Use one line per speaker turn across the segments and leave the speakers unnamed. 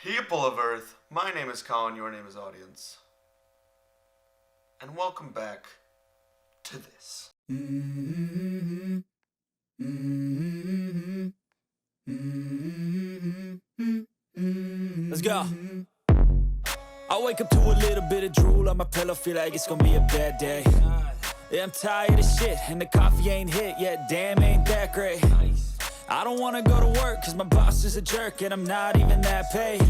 People of Earth, my name is Colin, your name is Audience. And welcome back to this.
Let's go. I wake up to a little bit of drool on my pillow, feel like it's gonna be a bad day. Yeah, I'm tired of shit, and the coffee ain't hit yet, damn, ain't that great. I don't wanna go to work, cause my boss is a jerk, and I'm not even that paid.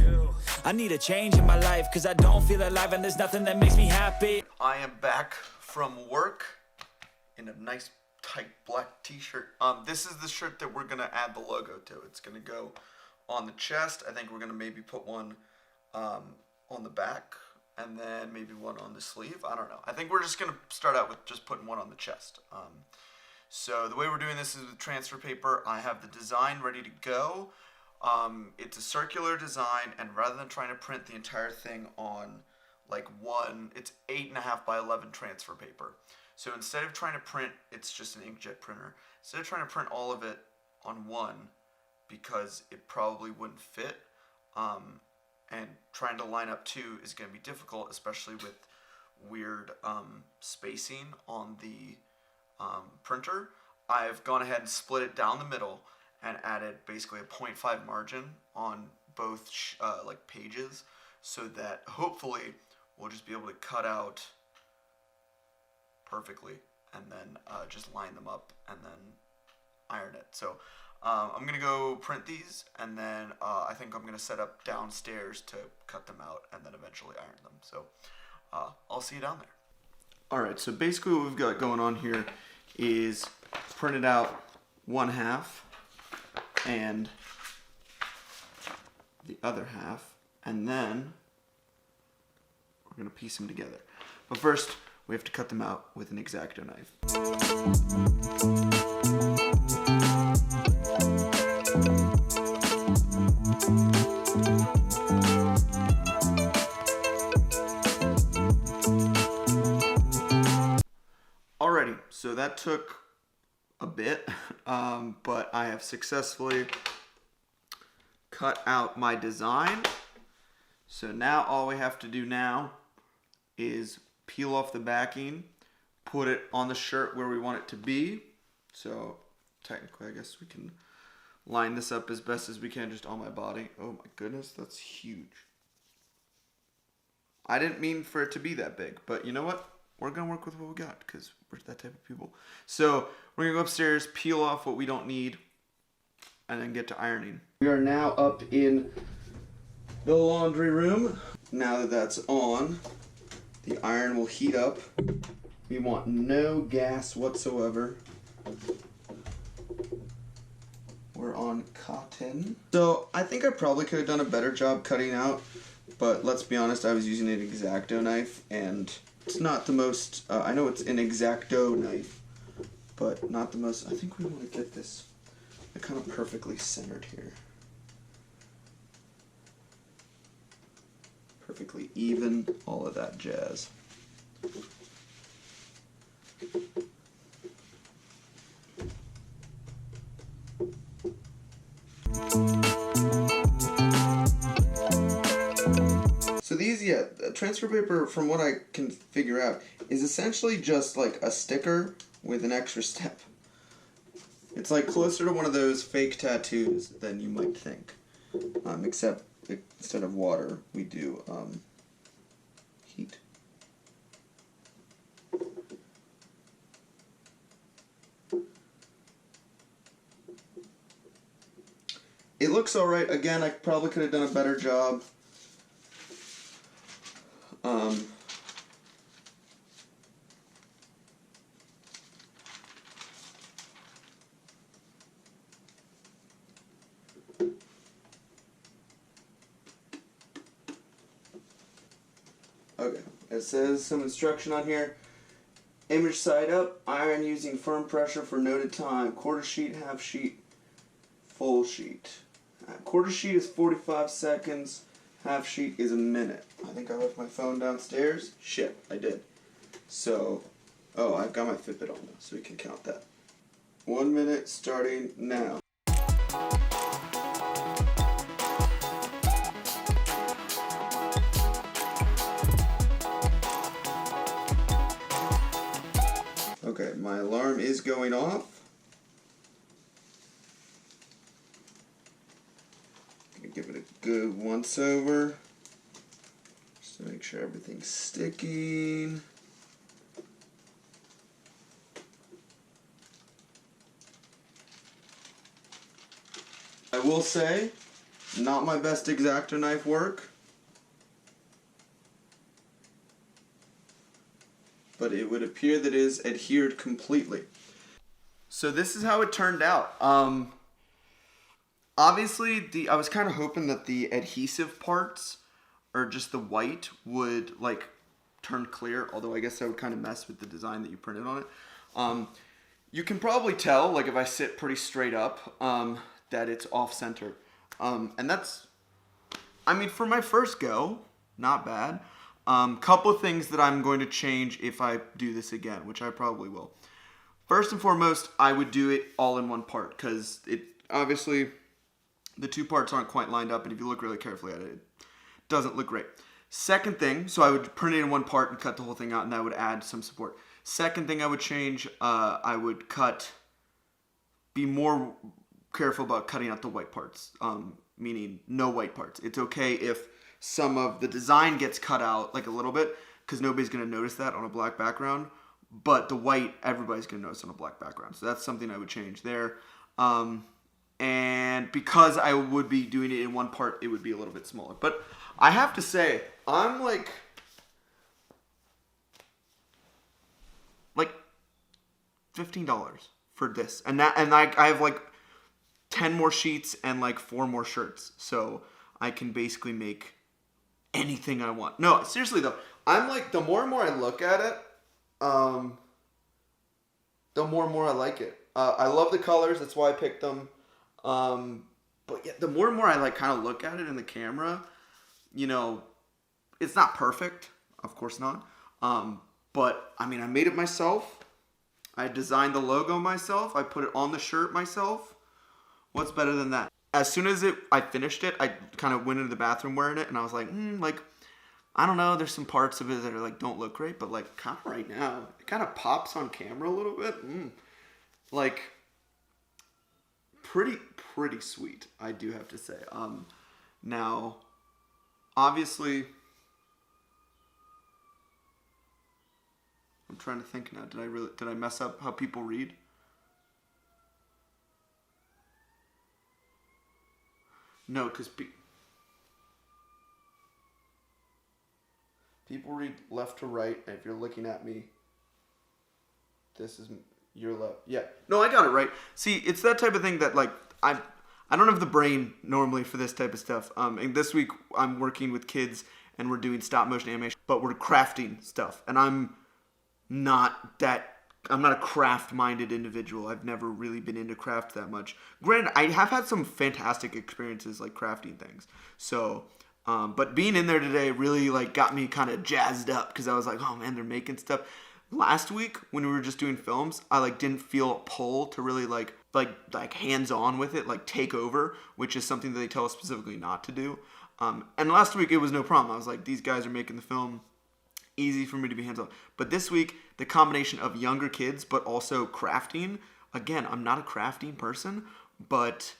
I need a change in my life, cause I don't feel alive, and there's nothing that makes me happy.
I am back from work in a nice tight black t-shirt. This is the shirt that we're gonna add the logo to. It's gonna go on the chest. I think we're gonna maybe put one on the back, and then maybe one on the sleeve. I don't know. I think we're just gonna start out with just putting one on the chest. So the way we're doing this is with transfer paper. I have the design ready to go. It's a circular design, and rather than trying to print the entire thing on like one, it's 8.5 by 11 transfer paper. So instead of trying to print, it's just an inkjet printer. Instead of trying to print all of it on one, because it probably wouldn't fit, and trying to line up two is going to be difficult, especially with weird spacing on the printer. I've gone ahead and split it down the middle and added basically a 0.5 margin on both like pages, so that hopefully we'll just be able to cut out perfectly and then just line them up and then iron it. So I'm gonna go print these, and then I think I'm gonna set up downstairs to cut them out and then eventually iron them. So I'll see you down there. Alright, so basically what we've got going on here is printed out one half and the other half, and then we're gonna piece them together. But first, we have to cut them out with an X-Acto knife. Alrighty, so that took a bit, but I have successfully cut out my design. So now all we have to do now is peel off the backing, put it on the shirt where we want it to be. So technically I guess we can line this up as best as we can just on my body. Oh my goodness, that's huge. I didn't mean for it to be that big, but you know what? We're gonna work with what we got because we're that type of people. So we're gonna go upstairs, peel off what we don't need, and then get to ironing. We are now up in the laundry room. Now that that's on, the iron will heat up. We want no gas whatsoever. We're on cotton. So I think I probably could have done a better job cutting out, but let's be honest, I was using an X-Acto knife, and it's not the most, I know it's an X-Acto knife, but not the most. I think we want to get this kind of perfectly centered here. Perfectly even, all of that jazz. So these, transfer paper, from what I can figure out, is essentially just like a sticker with an extra step. It's like closer to one of those fake tattoos than you might think, except instead of water, we do heat. It looks alright. Again, I probably could have done a better job. Okay, it says some instruction on here. Image side up, iron using firm pressure for noted time. Quarter sheet, half sheet, full sheet. Quarter sheet is 45 seconds. Half sheet is a minute. I think I left my phone downstairs. Shit, I did. So, oh, I've got my Fitbit on now, so we can count that. 1 minute starting now. My alarm is going off. Gonna give it a good once over. Just to make sure everything's sticking. I will say, not my best X-Acto knife work, but it would appear that it is adhered completely. So this is how it turned out. Obviously, I was kind of hoping that the adhesive parts, or just the white, would like turn clear, although I guess that would kind of mess with the design that you printed on it. You can probably tell, like if I sit pretty straight up, that it's off center. And that's, I mean, for my first go, not bad. Couple of things that I'm going to change if I do this again, which I probably will. First and foremost, I would do it all in one part, because it obviously the two parts aren't quite lined up, and if you look really carefully at it, it doesn't look great. Second thing, so I would print it in one part and cut the whole thing out, and that would add some support. Second thing I would change, I would be more careful about cutting out the white parts, meaning no white parts. It's okay if some of the design gets cut out like a little bit, because nobody's going to notice that on a black background, but the white, everybody's going to notice on a black background. So that's something I would change there. And because I would be doing it in one part, it would be a little bit smaller. But I have to say, I'm like $15 for this. And I have like 10 more sheets and like 4 more shirts. So I can basically make anything I want. No, seriously though, I'm like, the more and more I look at it, the more and more I like it. I love the colors, that's why I picked them. But yeah, the more and more I like kind of look at it in the camera, you know, it's not perfect, of course not. But I mean, I made it myself. I designed the logo myself. I put it on the shirt myself. What's better than that? As soon as I finished it, I kind of went into the bathroom wearing it, and I was like, like, I don't know, there's some parts of it that are like, don't look great, but like, kind of right now, it kind of pops on camera a little bit. Like, pretty sweet, I do have to say. Now, obviously, I'm trying to think now, did I mess up how people read? No, because people read left to right, and if you're looking at me, this is your left. Yeah. No, I got it right. See, it's that type of thing that, like, I don't have the brain normally for this type of stuff. And this week, I'm working with kids, and we're doing stop motion animation, but we're crafting stuff. And I'm not a craft-minded individual. I've never really been into craft that much. Granted, I have had some fantastic experiences, like, crafting things. So, but being in there today really, like, got me kind of jazzed up, because I was like, oh, man, they're making stuff. Last week, when we were just doing films, I, like, didn't feel a pull to really, like hands-on with it, like, take over, which is something that they tell us specifically not to do. And last week, it was no problem. I was like, these guys are making the film. Easy for me to be hands-on. But this week, the combination of younger kids, but also crafting. Again, I'm not a crafting person, but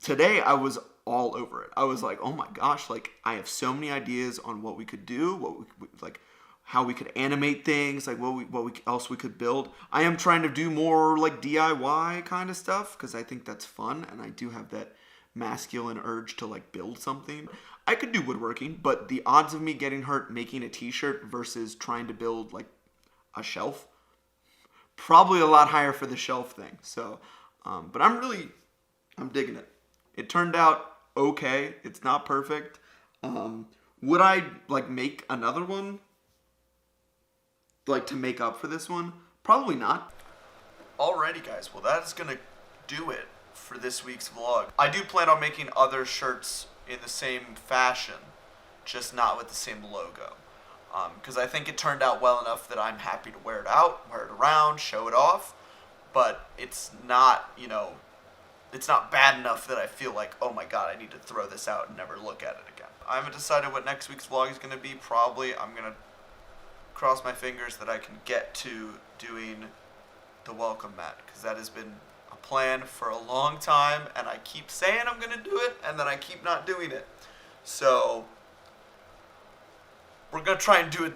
today I was all over it. I was like, oh my gosh, like, I have so many ideas on what we could do, like, how we could animate things, like what else we could build. I am trying to do more like DIY kind of stuff, because I think that's fun, and I do have that masculine urge to like build something. I could do woodworking, but the odds of me getting hurt making a t-shirt versus trying to build like a shelf, probably a lot higher for the shelf thing. So, but I'm digging it. It turned out okay. It's not perfect. Would I like make another one, like to make up for this one? Probably not. Alrighty guys, well that is gonna do it for this week's vlog. I do plan on making other shirts in the same fashion, just not with the same logo. Because I think it turned out well enough that I'm happy to wear it out, wear it around, show it off, but it's not, you know, it's not bad enough that I feel like, oh my god, I need to throw this out and never look at it again. I haven't decided what next week's vlog is going to be. Probably I'm going to cross my fingers that I can get to doing the welcome mat, because that has been a plan for a long time, and I keep saying I'm going to do it, and then I keep not doing it. So we're going to try and do it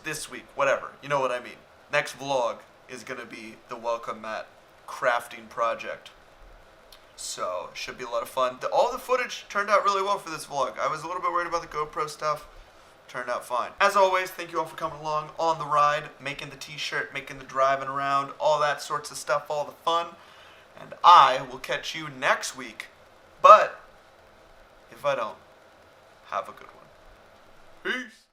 this week, whatever. You know what I mean. Next vlog is going to be the welcome mat crafting project. So, should be a lot of fun. All the footage turned out really well for this vlog. I was a little bit worried about the GoPro stuff. Turned out fine. As always, thank you all for coming along on the ride, making the t-shirt, making the driving around, all that sorts of stuff, all the fun. And I will catch you next week. But, if I don't, have a good one. Peace.